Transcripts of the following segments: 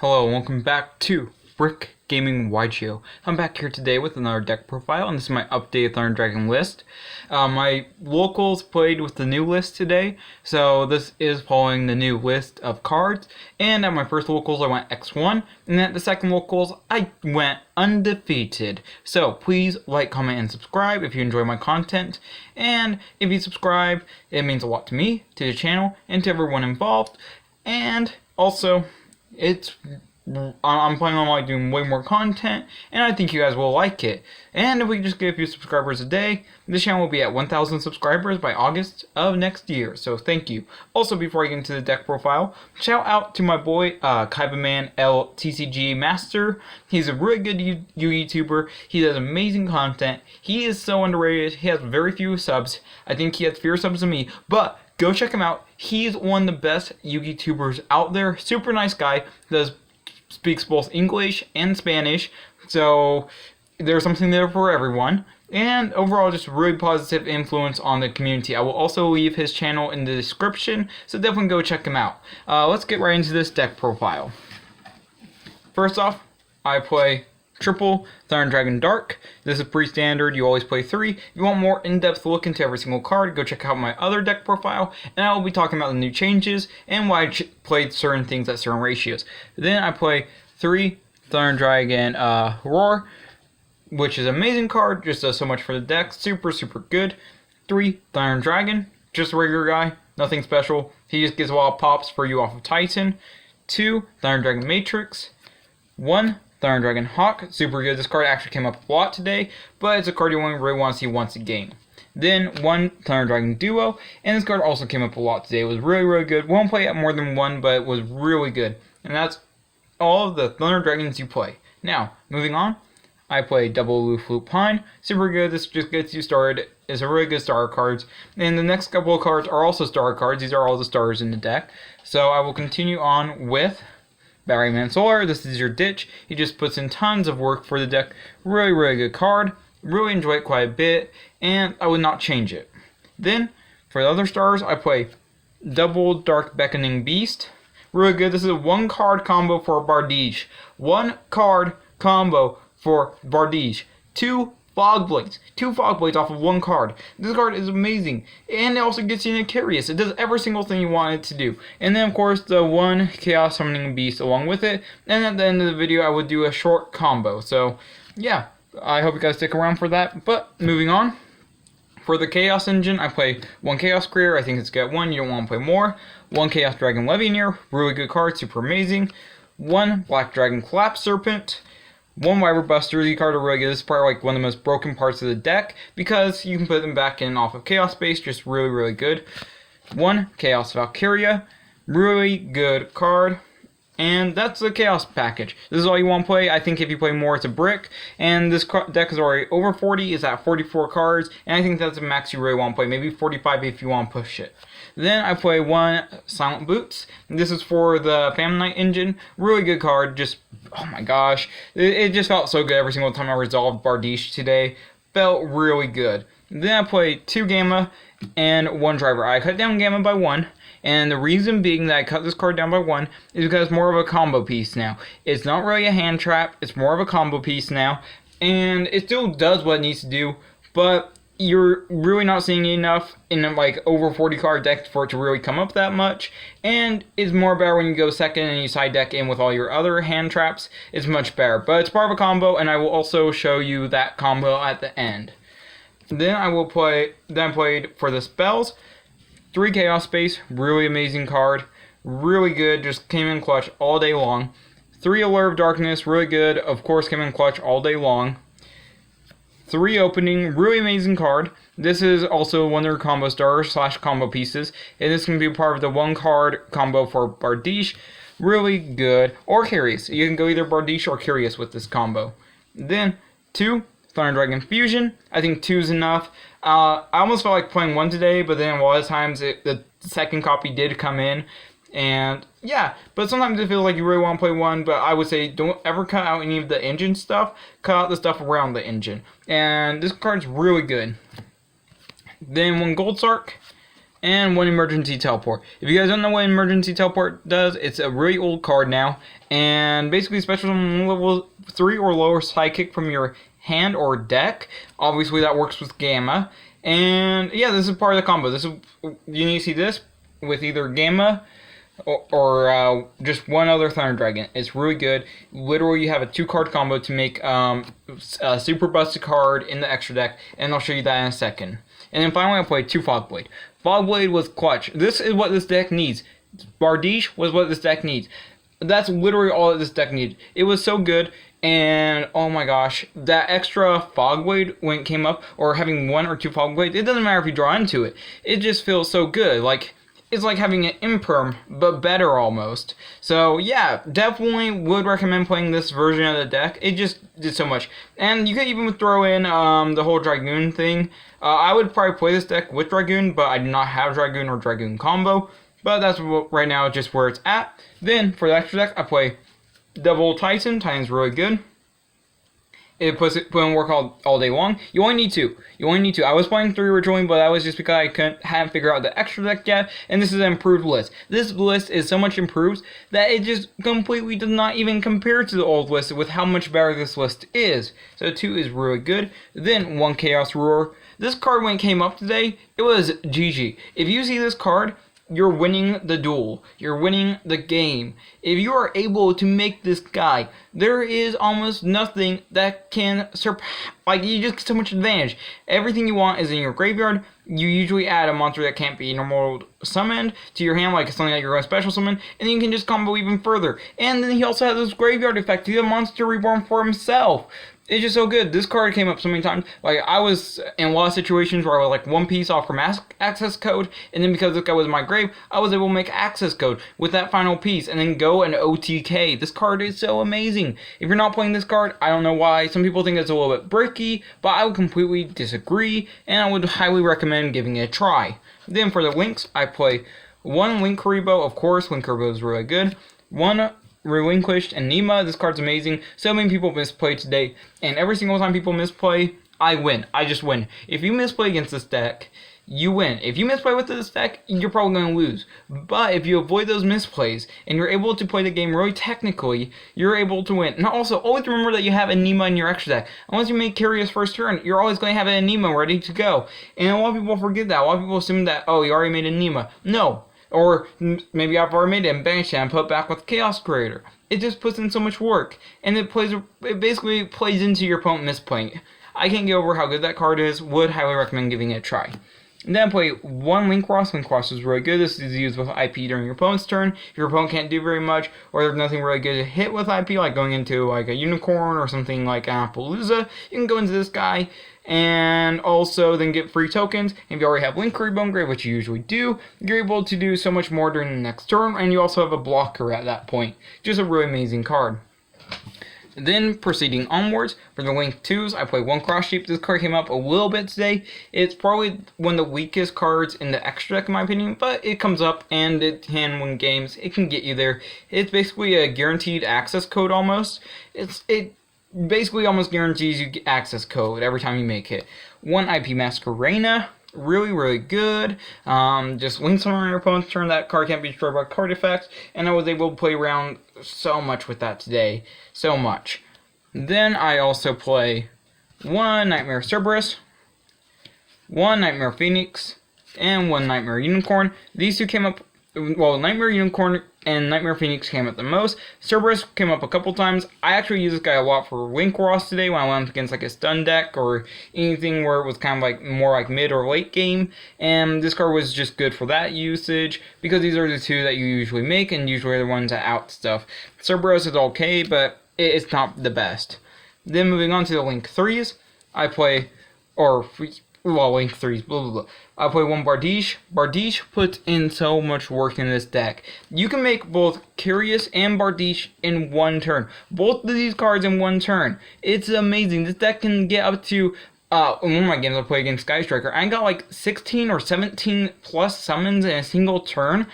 Hello and welcome back to Brick Gaming YGO. I'm back here today with another deck profile, and this is my updated Thunder Dragon list. My locals played with the new list today, so this is following the new list of cards. And at my first locals I went X-1, and at the second locals I went undefeated. So please like, comment, and subscribe if you enjoy my content. And if you subscribe, it means a lot to me, to the channel, and to everyone involved. And also, I'm planning on doing way more content, and I think you guys will like it. And if we just get a few subscribers a day, this channel will be at 1,000 subscribers by August of next year, so thank you. Also, before I get into the deck profile, shout out to my boy Kaibaman el TCG Master. He's a really good YouTuber. He does amazing content. He is so underrated. He has very few subs. I think he has fewer subs than me, but go check him out. He's one of the best YouTubers out there. Super nice guy. Speaks both English and Spanish. So there's something there for everyone. And overall, just really positive influence on the community. I will also leave his channel in the description, so definitely go check him out. Let's get right into this deck profile. First off, I play triple Thunder Dragon Dark. This is pretty standard. You always play 3. If you want more in-depth look into every single card, go check out my other deck profile, and I will be talking about the new changes and why I played certain things at certain ratios. Then I play 3 Thunder Dragon Roar, which is an amazing card. Just does so much for the deck. Super good. 3 Thunder Dragon, just a regular guy, nothing special. He just gets a lot of pops for you off of Titan. 2 Thunder Dragon Matrix. 1 Thunder Dragonhawk, super good. This card actually came up a lot today, but it's a card you only really want to see once a game. Then 1 Thunder Dragon Duo, and this card also came up a lot today. It was really good. Won't play it more than one, but it was really good. And that's all of the Thunder Dragons you play. Now, moving on, I play Double Flute Pine. Super good. This just gets you started. It's a really good starter cards. And the next couple of cards are also starter cards. These are all the starters in the deck. So I will continue on with Batteryman Solar. This is your ditch. He just puts in tons of work for the deck. Really good card. Really enjoy it quite a bit, and I would not change it. Then, for the other stars, I play Double Dark Beckoning Beast. Really good. This is a 1-card combo for Bardiche. 1-card combo for Bardiche. 2 Fog Blades. 2 Fog Blades off of 1 card. This card is amazing. And it also gets you an Icarius. It does every single thing you want it to do. And then, of course, the 1 Chaos Summoning Beast along with it. And at the end of the video, I would do a short combo. So, yeah. I hope you guys stick around for that. But, moving on. For the Chaos Engine, I play 1 Chaos Creator. I think it's get 1. You don't want to play more. 1 Chaos Dragon Levianeer. Really good card. Super amazing. 1 Black Dragon Collapse Serpent. 1 Wyver Buster. These cards are really good. This is probably one of the most broken parts of the deck because you can put them back in off of Chaos Space. Just really good. 1 Chaos Valkyria. Really good card. And that's the Chaos package. This is all you want to play. I think if you play more, it's a brick. And this deck is already over 40. It's at 44 cards. And I think that's the max you really want to play. Maybe 45 if you want to push it. Then I play 1 Silent Boots. This is for the Famine Knight engine. Really good card. Just, oh my gosh. It just felt so good every single time I resolved Bardiche today. Felt really good. Then I play 2 Gamma and 1 Driver. I cut down Gamma by 1. And the reason being that I cut this card down by 1 is because it's more of a combo piece now. It's not really a hand trap. It's more of a combo piece now. And it still does what it needs to do. But you're really not seeing enough in over 40 card deck for it to really come up that much, and it's more better when you go second and you side deck in with all your other hand traps. It's much better, but it's part of a combo, and I will also show you that combo at the end. Then I played for the spells 3 Chaos Space, really amazing card, really good, just came in clutch all day long. 3 Allure of Darkness, really good, of course came in clutch all day long. 3 Opening, really amazing card. This is also one of their combo stars / combo pieces, and this can be part of the 1-card combo for Bardiche. Really good. Or Curious. You can go either Bardiche or Curious with this combo. Then 2 Thunder Dragon Fusion. I think 2 is enough. I almost felt like playing 1 today, but then a lot of times the second copy did come in. And yeah, but sometimes it feels like you really want to play 1, but I would say don't ever cut out any of the engine stuff. Cut out the stuff around the engine. And this card's really good. Then 1 Gold Sark, and one emergency teleport. If you guys don't know what emergency teleport does, it's a really old card now, and basically special summon level 3 or lower psychic from your hand or deck. Obviously that works with Gamma, and yeah, this is part of the combo. This is, you need to see this with either Gamma or just one other Thunder Dragon. It's really good. Literally, you have a 2-card combo to make a super busted card in the extra deck, and I'll show you that in a second. And then finally, I played 2 Fogblade. Fogblade was clutch. This is what this deck needs. Bardiche was what this deck needs. That's literally all that this deck needed. It was so good, and oh my gosh, that extra Fogblade when it came up, or having 1 or 2 Fogblades, it doesn't matter if you draw into it. It just feels so good. Like, it's like having an imperm, but better almost. So yeah, definitely would recommend playing this version of the deck. It just did so much. And you could even throw in the whole Dragoon thing. I would probably play this deck with Dragoon, but I do not have Dragoon or Dragoon combo. But that's right now just where it's at. Then for the extra deck, I play Double Titan. Titan's really good. It puts in work all day long. You only need 2. You only need 2. I was playing 3 originally, but that was just because I hadn't figured out the extra deck yet. And this is an improved list. This list is so much improved that it just completely does not even compare to the old list with how much better this list is. So 2 is really good. Then 1 Chaos Roar. This card, when it came up today, it was GG. If you see this card, you're winning the duel. You're winning the game. If you are able to make this guy, there is almost nothing that can surpass. Like, you just get so much advantage. Everything you want is in your graveyard. You usually add a monster that can't be normal summoned to your hand, like something that you're going to special summon, and then you can just combo even further. And then he also has this graveyard effect. He's a monster reborn for himself. It's just so good. This card came up so many times. Like, I was in a lot of situations where I was like 1 piece off from access code, and then because this guy was in my grave, I was able to make access code with that final piece, and then go and OTK. This card is so amazing. If you're not playing this card, I don't know why. Some people think it's a little bit bricky, but I would completely disagree, and I would highly recommend giving it a try. Then for the links, I play 1 Link Karibo. Of course, Link Karibo is really good. 1 Relinquished and Nima. This card's amazing. So many people misplay today, and every single time people misplay, I win. I just win. If you misplay against this deck, you win. If you misplay with this deck, you're probably going to lose. But if you avoid those misplays, and you're able to play the game really technically, you're able to win. And also, always remember that you have a Nima in your extra deck. Unless you make Curious first turn, you're always going to have a Nima ready to go. And a lot of people forget that. A lot of people assume that, oh, you already made a Nima. No. Or maybe I've already made it and banished it and put it back with Chaos Creator. It just puts in so much work, and it basically plays into your opponent misplaying. I can't get over how good that card is. Would highly recommend giving it a try. And then I play 1 Link Cross. Link Cross is really good. This is used with IP during your opponent's turn. If your opponent can't do very much, or there's nothing really good to hit with IP, like going into like a Unicorn or something like Appaloosa, you can go into this guy and also then get free tokens. And if you already have Link Karibo Grave, which you usually do, you're able to do so much more during the next turn, and you also have a blocker at that point. Just a really amazing card. Then proceeding onwards, for the Link 2s, I play 1 Cross Sheep. This card came up a little bit today. It's probably one of the weakest cards in the extra deck in my opinion, but it comes up and it can win games. It can get you there. It's basically a guaranteed access code almost. It basically almost guarantees you access code every time you make it. 1 IP Masquerena. Really good. Just win someone on your opponent's turn. That card can't be destroyed by card effects, and I was able to play around so much with that today. So much. Then I also play 1 Nightmare Cerberus, 1 Nightmare Phoenix, and 1 Nightmare Unicorn. These 2 came up, well, Nightmare Unicorn and Nightmare Phoenix came up the most. Cerberus came up a couple times. I actually used this guy a lot for Link Ross today when I went up against like a stun deck or anything where it was kind of like more like mid or late game. And this card was just good for that usage because these are the 2 that you usually make and usually are the ones that out stuff. Cerberus is okay, but it's not the best. Then moving on to the Link 3s, I play, Link 3s, blah blah blah. I play 1 Bardiche. Bardiche puts in so much work in this deck. You can make both Curious and Bardiche in 1 turn. Both of these cards in 1 turn. It's amazing. This deck can get up to, in one of my games I play against Sky Striker, I got like 16 or 17 plus summons in a single turn.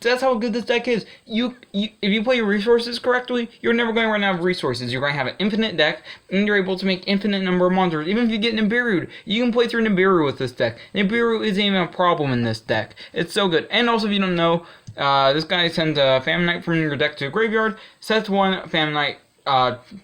That's how good this deck is. If you play your resources correctly, you're never going to run out of resources. You're going to have an infinite deck, and you're able to make infinite number of monsters. Even if you get Nibiru, you can play through Nibiru with this deck. Nibiru isn't even a problem in this deck. It's so good. And also, if you don't know, this guy sends a Famine Knight from your deck to the graveyard, sets one Famine Knight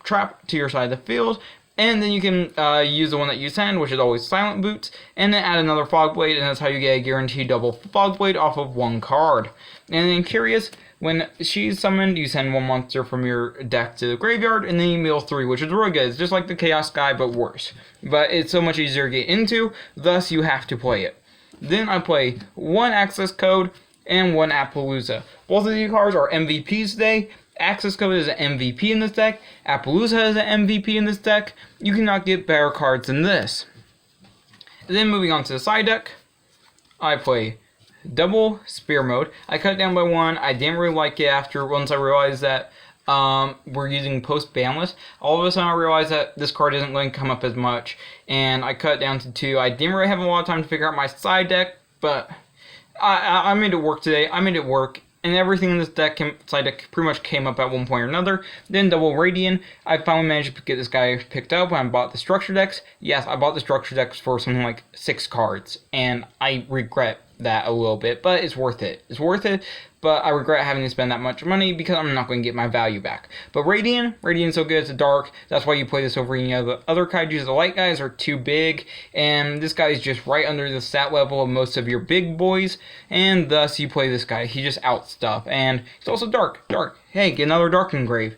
trap to your side of the field, and then you can use the one that you send, which is always Silent Boots, and then add another Fog Blade, and that's how you get a guaranteed double Fog Blade off of one card. And then Curious, when she's summoned, you send one monster from your deck to the graveyard, and then you mill 3, which is really good. It's just like the Chaos guy, but worse. But it's so much easier to get into, thus you have to play it. Then I play one Access Code and one Appaloosa. Both of these cards are MVPs today. Access Code is an MVP in this deck. Appaloosa is an MVP in this deck. You cannot get better cards than this. Then moving on to the side deck, I play double Spear Mode. I cut it down by 1. I didn't really like it once I realized that we're using post ban list. All of a sudden I realized that this card isn't going to come up as much, and I cut it down to 2. I didn't really have a lot of time to figure out my side deck, but I made it work today. I made it work. And everything in this side deck pretty much came up at one point or another. Then double Radiant. I finally managed to get this guy picked up when I bought the structure decks. Yes, I bought the structure decks for something like 6 cards. And I regret that a little bit, but it's worth it. It's worth it, but I regret having to spend that much money because I'm not going to get my value back. But Radiant's so good, it's a dark. That's why you play this over any of the other kaijus. The light guys are too big, and this guy is just right under the stat level of most of your big boys, and thus you play this guy. He just out stuff, and he's also dark. Hey, get another Dark Engrave.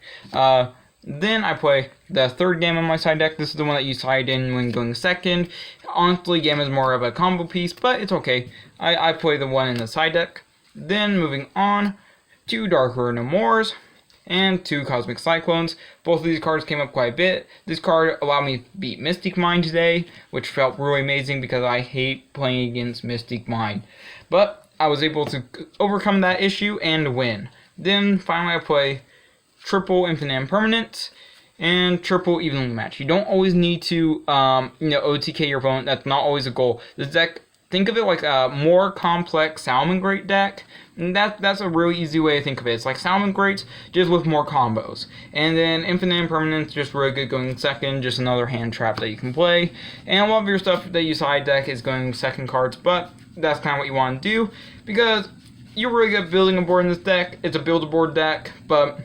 Then I play the third game on my side deck. This is the one that you side in when going second. Honestly, game is more of a combo piece, but it's okay. I play the one in the side deck. Then moving on, 2 Darker No Mores and 2 Cosmic Cyclones. Both of these cards came up quite a bit. This card allowed me to beat Mystic Mine today, which felt really amazing because I hate playing against Mystic Mine. But I was able to overcome that issue and win. Then finally I play triple Infinite Impermanence and triple Evenly Match. You don't always need to OTK your opponent. That's not always a goal. This deck, think of it like a more complex Salamangreat deck. And that's a really easy way to think of it. It's like Salamangreats, just with more combos. And then Infinite Impermanence, just really good going second, just another hand trap that you can play. And a lot of your stuff that you side deck is going second cards, but that's kind of what you want to do, because you're really good at building a board in this deck. It's a build-a-board deck, but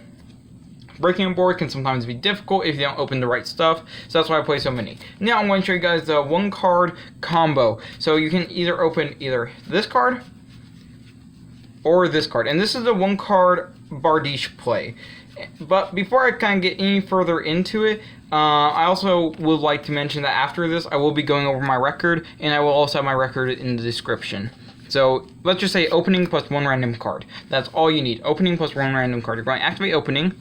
breaking a board can sometimes be difficult if you don't open the right stuff, so that's why I play so many. Now I'm going to show you guys the 1-card combo. So you can either open either this card or this card, and this is a 1-card Bardiche play. But before I kind of get any further into it, I also would like to mention that after this I will be going over my record, and I will also have my record in the description. So let's just say opening plus 1 random card. That's all you need. Opening plus 1 random card. You're going to activate opening.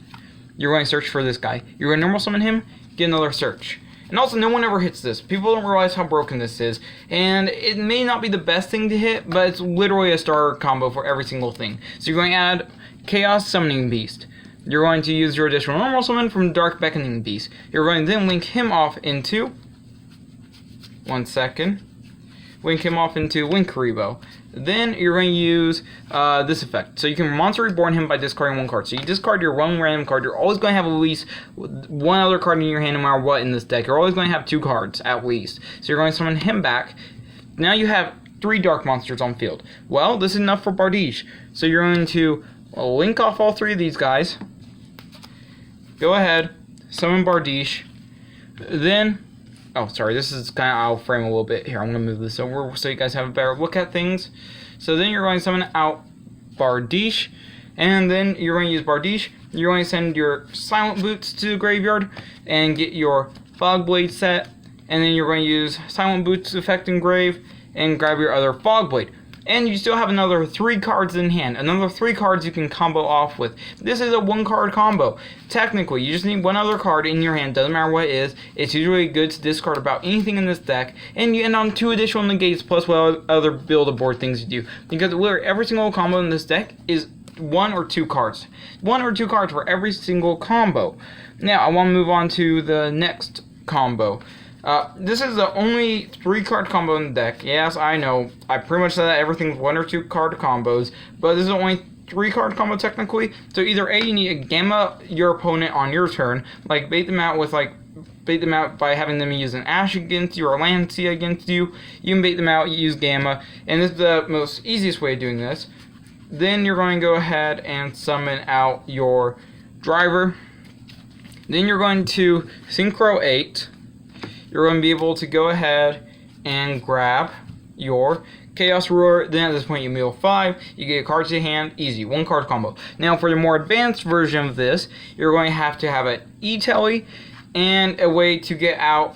You're going to search for this guy. You're going to normal summon him, get another search. And also, no one ever hits this. People don't realize how broken this is. And it may not be the best thing to hit, but it's literally a starter combo for every single thing. So you're going to add Chaos Summoning Beast. You're going to use your additional normal summon from Dark Beckoning Beast. You're going to then link him off into... 1 second. Link him off into Linkuriboh. Then you're going to use this effect. So you can Monster Reborn him by discarding 1 card. So you discard your 1 random card. You're always going to have at least 1 other card in your hand no matter what in this deck. You're always going to have 2 cards at least. So you're going to summon him back. Now you have 3 dark monsters on field. Well, this is enough for Bardiche. So you're going to link off all 3 of these guys. Go ahead, summon Bardiche. Then... oh, sorry, this is kind of out of frame a little bit. Here, I'm going to move this over so you guys have a better look at things. So then you're going to summon out Bardiche, and then you're going to use Bardiche. You're going to send your Silent Boots to the graveyard and get your Fog Blade set, and then you're going to use Silent Boots effect engrave and grab your other Fog Blade. And you still have another 3 cards in hand. Another 3 cards you can combo off with. This is a 1-card combo. Technically, you just need 1 other card in your hand. Doesn't matter what it is. It's usually good to discard about anything in this deck. And you end on 2 additional negates plus what other build-a-board things you do. Because literally every single combo in this deck is 1 or 2 cards. 1 or 2 cards for every single combo. Now, I want to move on to the next combo. This is the only 3-card combo in the deck. Yes, I know. I pretty much said that everything's 1 or 2 card combos, but this is the only 3-card combo technically. So either A, you need to gamma your opponent on your turn, like bait them out by having them use an Ash against you or Lancia against you. You can bait them out, you use gamma, and this is the most easiest way of doing this. Then you're going to go ahead and summon out your driver. Then you're going to synchro 8. You're going to be able to go ahead and grab your Chaos Roar. Then at this point you mill 5, you get a card to your hand, easy, 1-card combo. Now for the more advanced version of this, you're going to have an E-Telly and a way to get out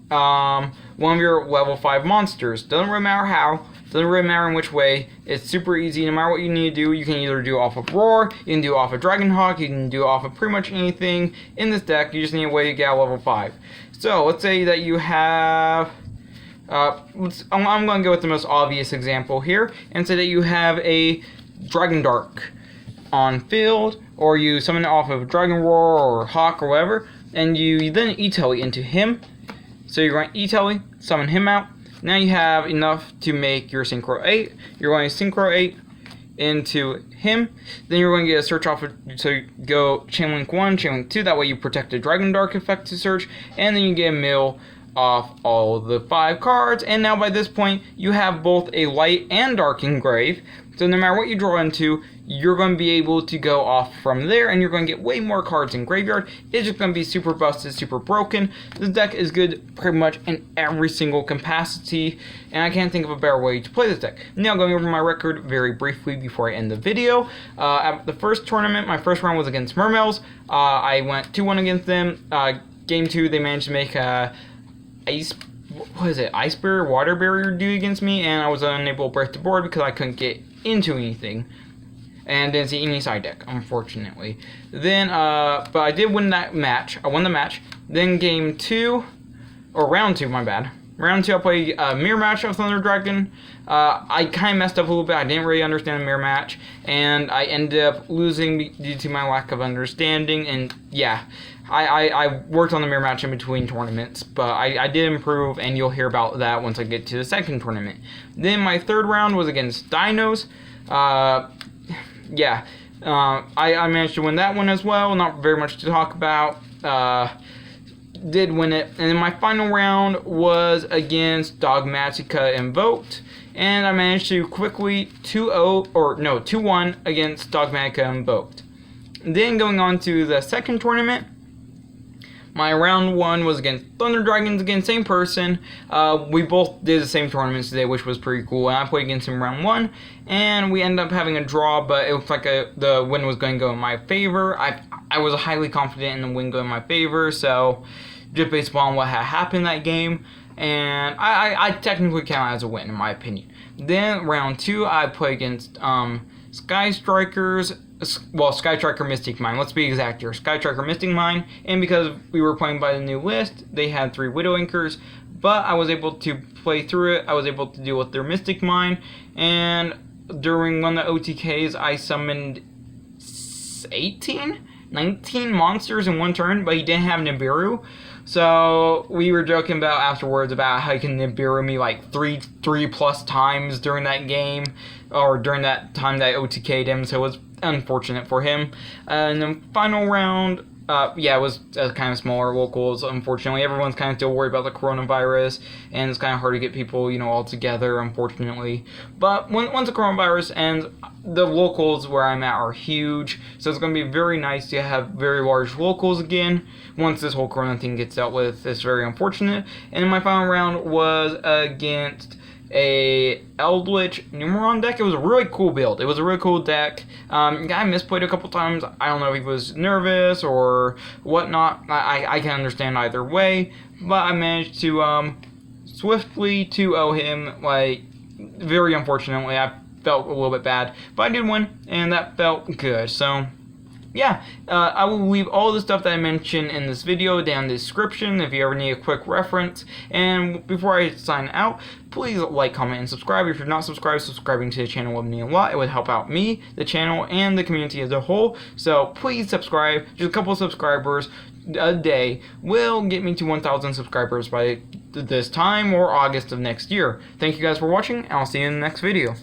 one of your level 5 monsters. Doesn't really matter how, doesn't really matter in which way, it's super easy. No matter what you need to do, you can either do it off of Roar, you can do it off of Dragonhawk, you can do it off of pretty much anything in this deck. You just need a way to get out level 5. So let's say that you have I'm going to go with the most obvious example here and say that you have a Dragondark on field, or you summon it off of Dragon Roar or Hawk or whatever, and you then E-Telly into him. So you're going to E-Telly, summon him out. Now you have enough to make your Synchro 8. You're going to Synchro 8 into him. Then you're going to get a search off of, so you go Chainlink 1, Chainlink 2, that way you protect the Dragondark effect to search, and then you get a mill off all the 5 cards, and now by this point you have both a light and dark engrave, so no matter what you draw into, you're going to be able to go off from there, and you're going to get way more cards in graveyard. It's just going to be super busted, super broken. This deck is good pretty much in every single capacity, and I can't think of a better way to play this deck. Now going over my record very briefly before I end the video. At the first tournament, my first round was against Mermails. I went 2-1 against them. Game 2, they managed to make Ice barrier, water barrier do against me, and I was unable to break the board because I couldn't get into anything and didn't see any side deck, unfortunately. Then but I did win that match. I won the match. Then game 2, or round 2, my bad. Round 2, I played a mirror match of Thunder Dragon. I kind of messed up a little bit. I didn't really understand the mirror match, and I ended up losing due to my lack of understanding. And yeah, I worked on the mirror match in between tournaments, but I did improve, and you'll hear about that once I get to the second tournament. Then my third round was against Dinos. Yeah, I managed to win that one as well. Not very much to talk about. Did win it. And then my final round was against Dogmatika Invoked, and I managed to quickly 2-1 against Dogmatika Invoked. Then going on to the second tournament, my round 1 was against Thunder Dragons again, same person. We both did the same tournaments today, which was pretty cool. And I played against him round 1, and we ended up having a draw, but it looked like the win was going to go in my favor. I was highly confident in the win going in my favor, so just based upon what had happened that game, and I technically count it as a win in my opinion. Then round 2, I played against Sky Striker Mystic Mine, let's be exact here, Sky Striker Mystic Mine, and because we were playing by the new list, they had 3 Widow Anchors, but I was able to play through it. I was able to deal with their Mystic Mine, and during one of the OTKs, I summoned 19 monsters in one turn, but he didn't have Nibiru. So we were joking about afterwards about how he can Nibiru me like three plus times during that game, or during that time that I OTK'd him, so it was unfortunate for him. And then final round, yeah, it was kind of smaller locals, unfortunately. Everyone's kind of still worried about the coronavirus, and it's kind of hard to get people, all together, unfortunately. But once the coronavirus ends, the locals where I'm at are huge, so it's going to be very nice to have very large locals again once this whole corona thing gets dealt with. It's very unfortunate. And my final round was against a eldlich numeron deck. It was a really cool build. It was a really cool deck. Guy misplayed a couple times. I don't know if he was nervous or whatnot. I can understand either way, but I managed to swiftly 2-0 him. Like, very unfortunately, I felt a little bit bad, but I did win, and that felt good. So yeah, I will leave all the stuff that I mentioned in this video down in the description if you ever need a quick reference. And before I sign out, please like, comment, and subscribe. If you're not subscribed, subscribing to the channel would mean a lot. It would help out me, the channel, and the community as a whole. So please subscribe. Just a couple of subscribers a day will get me to 1,000 subscribers by this time or August of next year. Thank you guys for watching, and I'll see you in the next video.